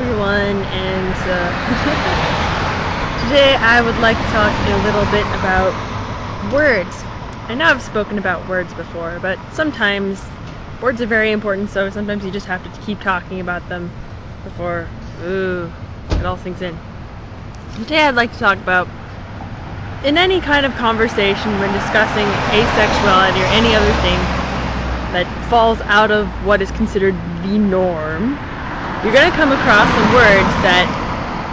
everyone, and today I would like to talk a little bit about words. I know I've spoken about words before, but sometimes words are very important, so sometimes you just have to keep talking about them before it all sinks in. Today I'd like to talk about, in any kind of conversation when discussing asexuality or any other thing that falls out of what is considered the norm, you're going to come across some words that,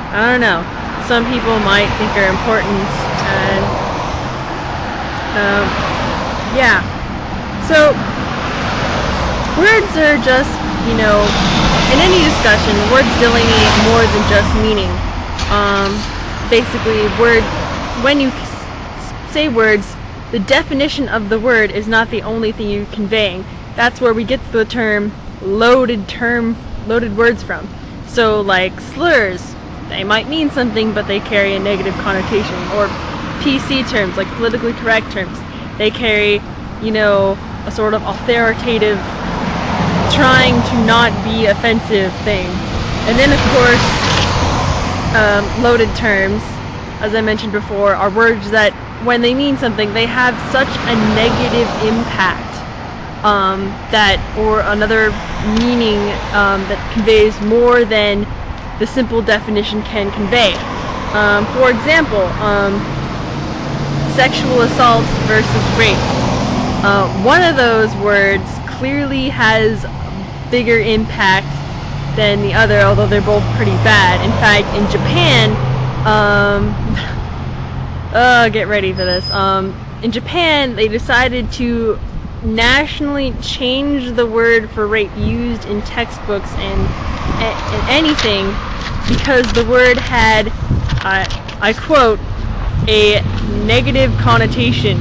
I don't know, some people might think are important, and yeah. So, words are just, in any discussion, words delineate more than just meaning. Basically, when you say words, the definition of the word is not the only thing you're conveying. That's where we get the term loaded words from. So like slurs, they might mean something but they carry a negative connotation. Or PC terms, like politically correct terms, they carry, a sort of authoritative, trying to not be offensive thing. And then of course, loaded terms, as I mentioned before, are words that when they mean something, they have such a negative impact or another meaning that conveys more than the simple definition can convey. For example, sexual assault versus rape. One of those words clearly has bigger impact than the other, although they're both pretty bad. In fact, in Japan, get ready for this. In Japan, they decided to nationally change the word for rape used in textbooks and anything because the word had, I quote, a negative connotation.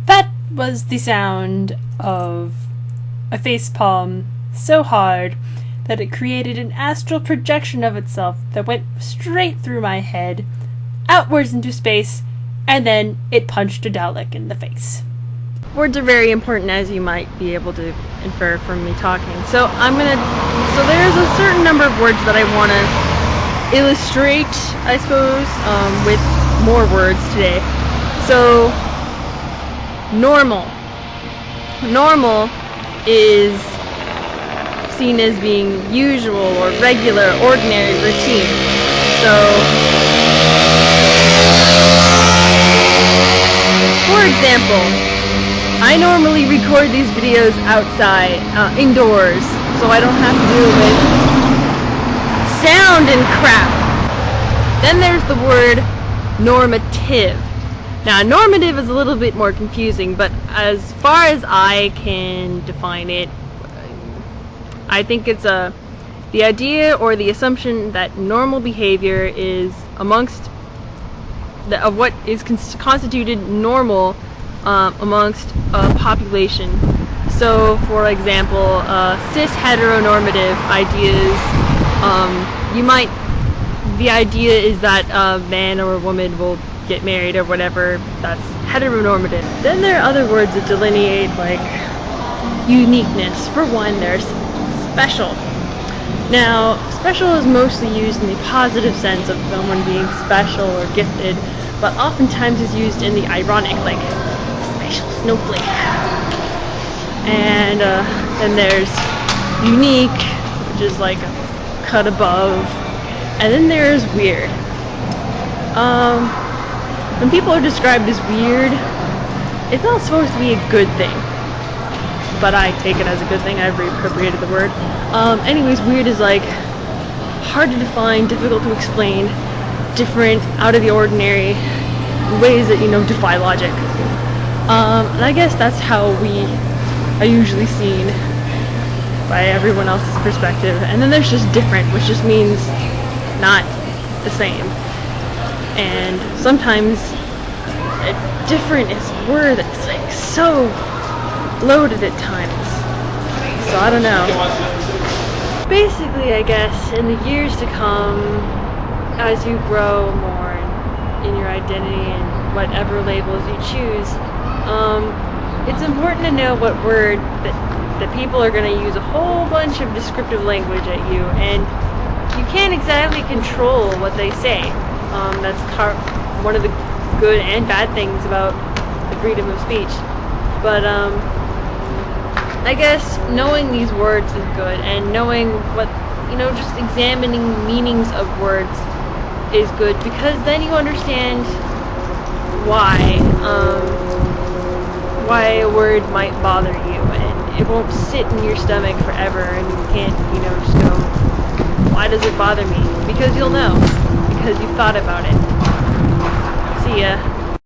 That was the sound of a facepalm so hard that it created an astral projection of itself that went straight through my head, outwards into space, and then it punched a Dalek in the face. Words are very important, as you might be able to infer from me talking. So there's a certain number of words that I want to illustrate, I suppose, with more words today. So, normal. Normal is seen as being usual or regular, ordinary, routine. So, for example, I normally record these videos outside, indoors, so I don't have to deal with sound and crap. Then there's the word normative. Now, normative is a little bit more confusing, but as far as I can define it, I think it's the idea or the assumption that normal behavior is amongst of what is constituted normal amongst a population. So, for example, cis heteronormative ideas, the idea is that a man or a woman will get married or whatever. That's heteronormative. Then there are other words that delineate, like, uniqueness. For one, there's special. Now, special is mostly used in the positive sense of someone being special or gifted, but oftentimes is used in the ironic, like, special snowflake. And then there's unique, which is like a cut above. And then there's weird. When people are described as weird, it's not supposed to be a good thing. But I take it as a good thing. I've reappropriated the word. Anyways, weird is like hard to define, difficult to explain, different, out of the ordinary, ways that, defy logic. And I guess that's how we are usually seen by everyone else's perspective. And then there's just different, which just means not the same. And sometimes different is a word that's like so loaded at times. So I don't know. Basically, I guess, in the years to come, as you grow more in your identity and whatever labels you choose, it's important to know what word that people are going to use a whole bunch of descriptive language at you, and you can't exactly control what they say. That's one of the good and bad things about the freedom of speech. But I guess knowing these words is good, and knowing what, just examining meanings of words is good, because then you understand why a word might bother you, and it won't sit in your stomach forever, and you can't, just go, why does it bother me? Because you'll know, because you've thought about it. See ya.